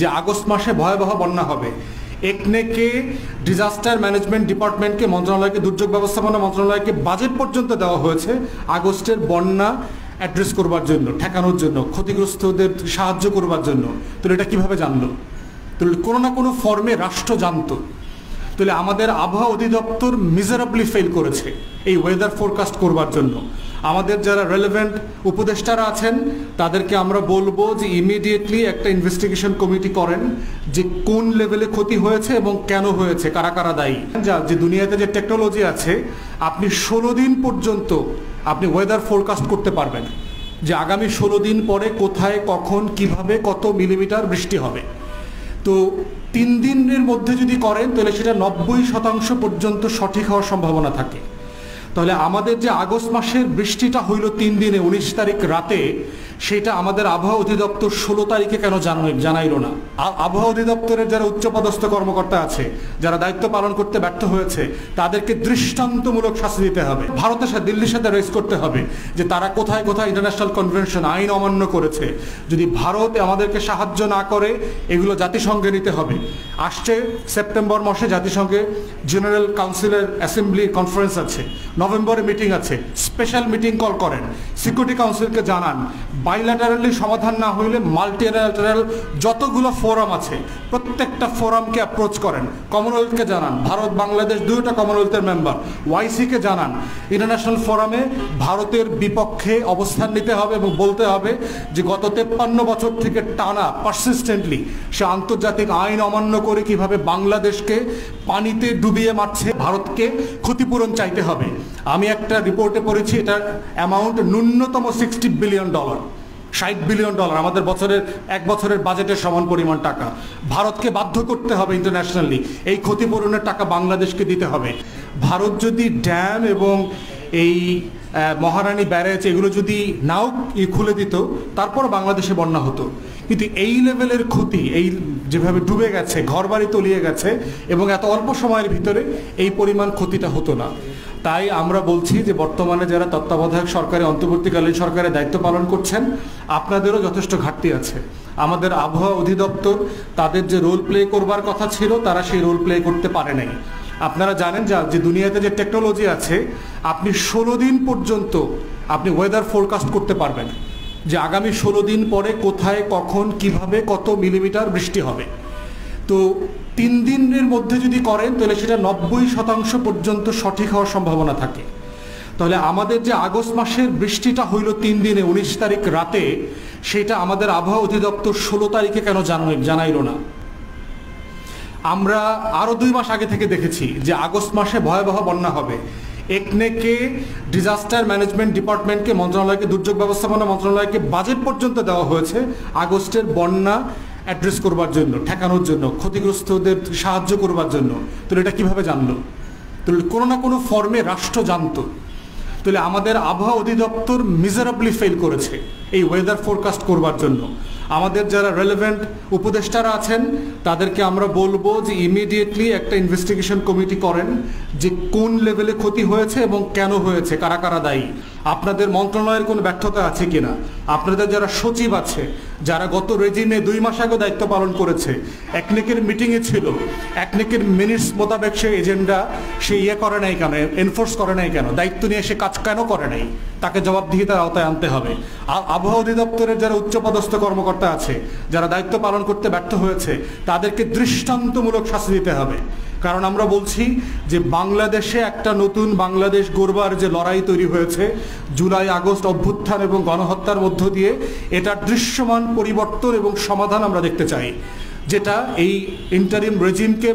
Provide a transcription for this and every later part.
যে আগস্ট মাসে ভয়াবহ বন্যা হবে। একনেকে ডিজাস্টার ম্যানেজমেন্ট ডিপার্টমেন্টকে, মন্ত্রণালয়কে, দুর্যোগ ব্যবস্থাপনা মন্ত্রণালয়কে বাজেট পর্যন্ত দেওয়া হয়েছে আগস্টের বন্যা অ্যাড্রেস করবার জন্য, ঠেকানোর জন্য, ক্ষতিগ্রস্তদের সাহায্য করবার জন্য। তাহলে এটা কিভাবে জানলো? তাহলে কোনো না কোনো ফর্মে রাষ্ট্র জানতো। তাহলে আমাদের আবহাওয়া অধিদপ্তর মিজারেবলি ফেল করেছে এই ওয়েদার ফোরকাস্ট করবার জন্য। আমাদের যারা রেলেভেন্ট উপদেষ্টারা আছেন তাদেরকে আমরা বলবো যে ইমিডিয়েটলি একটা ইনভেস্টিগেশন কমিটি করেন, যে কোন লেভেলে ক্ষতি হয়েছে এবং কেন হয়েছে, কারা কারা দায়ী। যে দুনিয়াতে যে টেকনোলজি আছে, আপনি 16 দিন পর্যন্ত আপনি ওয়েদার ফোরকাস্ট করতে পারবেন যে আগামী 16 দিন পরে কোথায়, কখন, কিভাবে, কত মিলিমিটার বৃষ্টি হবে। তো 3 দিনের মধ্যে যদি করেন তাহলে সেটা 90% পর্যন্ত সঠিক হওয়ার সম্ভাবনা থাকে। তাহলে আমাদের যে আগস্ট মাসের বৃষ্টিটা হইল 3 দিনে 19 তারিখ রাতে, সেটা আমাদের আবহাওয়া অধিদপ্তর 16 তারিখে কেন জানাইল না? আবহাওয়া অধিদপ্তরের যারা উচ্চপদস্থ কর্মকর্তা আছে, যারা দায়িত্ব পালন করতে ব্যর্থ হয়েছে, তাদেরকে দৃষ্টান্তমূলক শাস্তি দিতে হবে। ভারতের সাথে, দিল্লির সাথে রেস করতে হবে যে তারা কোথায় কোথায় ইন্টারন্যাশনাল কনভেনশন, আইন অমান্য করেছে। যদি ভারত আমাদেরকে সাহায্য না করে, এগুলো জাতিসংঘে নিতে হবে। আসছে সেপ্টেম্বর মাসে জাতিসংঘে জেনারেল কাউন্সিলের অ্যাসেম্বলি কনফারেন্স আছে, নভেম্বরে মিটিং আছে। স্পেশাল মিটিং কল করেন, সিকিউরিটি কাউন্সিলকে জানান। বাইল্যাটারালি সমাধান না হইলে মাল্টিল্যাটারাল যতগুলো ফোরাম আছে প্রত্যেকটা ফোরামকে অ্যাপ্রোচ করেন। কমনওয়েলথকে জানান, ভারত বাংলাদেশ দুইটা কমনওয়েলথের মেম্বার, ওয়াইসিকে জানান। ইন্টারন্যাশনাল ফোরামে ভারতের বিপক্ষে অবস্থান নিতে হবে এবং বলতে হবে যে গত 53 বছর থেকে টানা পারসিস্টেন্টলি সে আন্তর্জাতিক আইন অমান্য করে কিভাবে বাংলাদেশকে পানিতে ডুবিয়ে মারছে, ভারতকে ক্ষতিপূরণ চাইতে হবে। আমি একটা রিপোর্টে পড়েছি, এটার অ্যামাউন্ট ন্যূনতম $60 বিলিয়ন, $60 বিলিয়ন আমাদের এক বছরের বাজেটের সমান পরিমাণ টাকা। ভারতকে বাধ্য করতে হবে ইন্টারন্যাশনালি এই ক্ষতিপূরণের টাকা বাংলাদেশকে দিতে হবে। ভারত যদি ড্যাম এবং এই মহারানী ব্যারেজ এগুলো যদি নাও খুলে দিত, তারপর বাংলাদেশে বন্যা হতো। কিন্তু এই লেভেলের ক্ষতি, এই যেভাবে ডুবে গেছে, ঘরবাড়ি তলিয়ে গেছে, এবং এত অল্প সময়ের ভিতরে এই পরিমাণ ক্ষতিটা হতো না। তাই আমরা বলছি যে বর্তমানে যারা তত্ত্বাবধায়ক সরকারে, অন্তর্বর্তীকালীন সরকারের দায়িত্ব পালন করছেন, আপনাদেরও যথেষ্ট ঘাটতি আছে। আমাদের আবহাওয়া অধিদপ্তর তাদের যে রোল প্লে করবার কথা ছিল, তারা সেই রোল প্লে করতে পারে নাই। আপনারা জানেন যে দুনিয়াতে যে টেকনোলজি আছে, আপনি 16 দিন পর্যন্ত আপনি ওয়েদার ফোরকাস্ট করতে পারবেন যে আগামী 16 দিন পরে কোথায়, কখন, কিভাবে, কত মিলিমিটার বৃষ্টি হবে। তো 3 দিনের মধ্যে যদি করেন তাহলে সেটা 90% পর্যন্ত সঠিক হওয়ার সম্ভাবনা থাকে। তাহলে আমাদের যে আগস্ট মাসের বৃষ্টিটা হইল 3 দিনে 19 তারিখ রাতে, সেটা আমাদের আবহাওয়া অধিদপ্তর 16 তারিখে কেন জানাইল না? আমরা আরও 2 মাস আগে থেকে দেখেছি যে আগস্ট মাসে ভয়াবহ বন্যা হবে। একনেকে ডিজাস্টার ম্যানেজমেন্ট ডিপার্টমেন্টকে, মন্ত্রণালয়কে, দুর্যোগ ব্যবস্থাপনা মন্ত্রণালয়কে বাজেট পর্যন্ত দেওয়া হয়েছে আগস্টের বন্যা অ্যাড্রেস করবার জন্য, ঠেকানোর জন্য, ক্ষতিগ্রস্তদের সাহায্য করবার জন্য। তাহলে এটা কিভাবে জানলো? তাহলে কোনো না কোনো ফর্মে রাষ্ট্র জানতো। তাহলে আমাদের আবহাওয়া অধিদপ্তর মিজারেবলি ফেল করেছে এই ওয়েদার ফোরকাস্ট করবার জন্য। আমাদের যারা রেলেভেন্ট উপদেষ্টারা আছেন তাদেরকে আমরা বলবো যে ইমিডিয়েটলি একটা ইনভেস্টিগেশন কমিটি করেন, যে কোন লেভেলে ক্ষতি হয়েছে এবং কেন হয়েছে, কারা কারা দায়ী। আপনাদের মন্ত্রণালয়ের কোনো ব্যর্থতা আছে কিনা, আপনাদের যারা সচিব আছে, যারা গত রেজিমে 2 মাস আগে দায়িত্ব পালন করেছে, একনেকের মিটিংয়ে ছিল, একনেকের মিনিটস মোতাবেক সে এজেন্ডা সে করে নাই কেন, এনফোর্স করে নাই কেন, দায়িত্ব নিয়ে সে কাজ কেন করে নাই, তাকে জবাবদিহিতার আওতায় আনতে হবে। আবহাওয়া অধিদপ্তরের যারা উচ্চপদস্থ কর্মকর্তা আছে, যারা দায়িত্ব পালন করতে ব্যর্থ হয়েছে, তাদেরকে দৃষ্টান্তমূলক শাস্তি দিতে হবে। কারণ আমরা বলছি যে বাংলাদেশে একটা নতুন বাংলাদেশ গড়বার যে লড়াই তৈরি হয়েছে জুলাই আগস্ট অভ্যুত্থান এবং গণহত্যার মধ্য দিয়ে, এটার দৃশ্যমান পরিবর্তন এবং সমাধান আমরা দেখতে চাই, যেটা এই ইন্টারিম রেজিমকে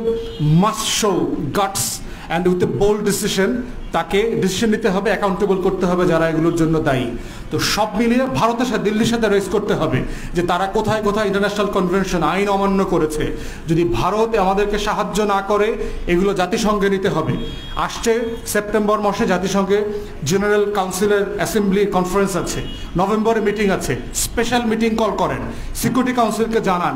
must show guts and with a bold decision, তাকে ডিসিশন নিতে হবে, অ্যাকাউন্টেবল করতে হবে যারা এগুলোর জন্য দায়ী। তো সব মিলিয়ে ভারতের সাথে, দিল্লির সাথে রেস করতে হবে যে তারা কোথায় কোথায় ইন্টারন্যাশনাল কনভেনশন, আইন অমান্য করেছে। যদি ভারত আমাদেরকে সাহায্য না করে, এগুলো জাতিসংঘে নিতে হবে। আসছে সেপ্টেম্বর মাসে জাতিসংঘে জেনারেল কাউন্সিলের অ্যাসেম্বলি কনফারেন্স আছে, নভেম্বরে মিটিং আছে। স্পেশাল মিটিং কল করেন, সিকিউরিটি কাউন্সিলকে জানান।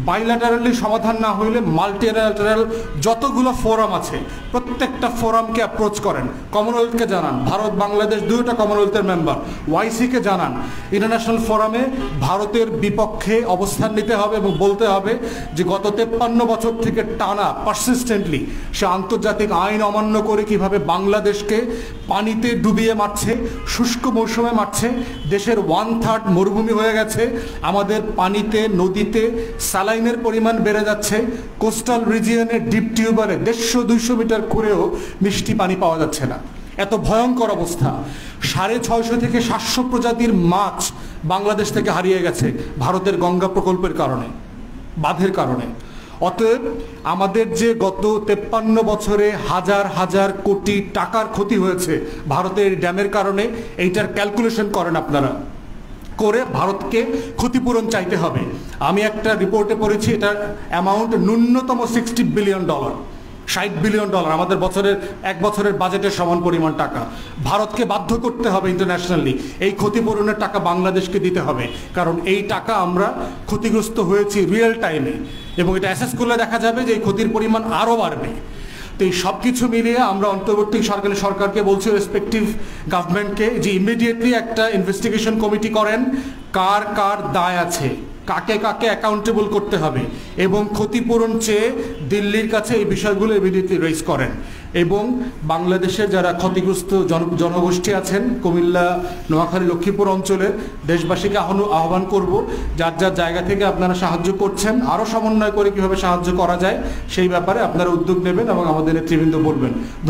বাইল্যাটারালি সমাধান না হইলে মাল্টিল্যাটারাল যতগুলো ফোরাম আছে প্রত্যেকটা ফোরামকে অ্যাপ্রোচ করেন। কমনওয়েলথকে জানান, ভারত বাংলাদেশ দুইটা কমনওয়েলথের মেম্বার, ওয়াইসিকে জানান, ইন্টারন্যাশনাল ফোরামে ভারতের বিপক্ষে অবস্থান নিতে হবে এবং বলতে হবে যে গত 53 বছর থেকে টানা পারসিস্টেন্টলি সে আন্তর্জাতিক আইন অমান্য করে কিভাবে বাংলাদেশকে পানিতে ডুবিয়ে মারছে, শুষ্ক মৌসুমে মারছে, দেশের 1/3 মরুভূমি হয়ে গেছে, আমাদের পানিতে নদীতে স্যালাইনের পরিমাণ বেড়ে যাচ্ছে, কোস্টাল রিজিয়নের ডিপ টিউবারে 150-200 মিটার করেও মিষ্টি পানি পাওয়া যাচ্ছে না। এত ভয়ঙ্কর অবস্থা। 650 থেকে 700 প্রজাতির মাছ বাংলাদেশ থেকে হারিয়ে গেছে ভারতের গঙ্গা প্রকল্পের কারণে, বাঁধের কারণে। অতএব আমাদের যে গত 53 বছরে হাজার হাজার কোটি টাকার ক্ষতি হয়েছে ভারতের ড্যামের কারণে, এইটার ক্যালকুলেশন করেন আপনারা, করে ভারতকে ক্ষতিপূরণ চাইতে হবে। আমি একটা রিপোর্টে পড়েছি এটার অ্যামাউন্ট ন্যূনতম $60 বিলিয়ন, $60 বিলিয়ন আমাদের এক বছরের বাজেটের সমান পরিমাণ টাকা। ভারতকে বাধ্য করতে হবে ইন্টারন্যাশনালি এই ক্ষতিপূরণের টাকা বাংলাদেশকে দিতে হবে, কারণ এই টাকা আমরা ক্ষতিগ্রস্ত হয়েছি রিয়েল টাইমে, এবং এটা অ্যাসেস করলে দেখা যাবে যে এই ক্ষতির পরিমাণ আরও বাড়বে। তো এই সব কিছু মিলিয়ে আমরা অন্তর্বর্তী সরকারকে বলছি, রেসপেক্টিভ গভর্নমেন্টকে, যে ইমিডিয়েটলি একটা ইনভেস্টিগেশন কমিটি করেন, কার কার দায় আছে, কাকে কাকে অ্যাকাউন্টেবল করতে হবে, এবং ক্ষতিপূরণ চেয়ে দিল্লির কাছে এই বিষয়গুলো ইমিডিয়েটলি রেজ করেন। এবং বাংলাদেশের যারা ক্ষতিগ্রস্ত জনগোষ্ঠী আছেন কুমিল্লা, নোয়াখালী, লক্ষ্মীপুর অঞ্চলের দেশবাসীকে আহ্বান করব, যার যার জায়গা থেকে আপনারা সাহায্য করছেন আরও সমন্বয় করে কীভাবে সাহায্য করা যায় সেই ব্যাপারে আপনারা উদ্যোগ নেবেন এবং আমাদের নেতৃবৃন্দ বলবেন।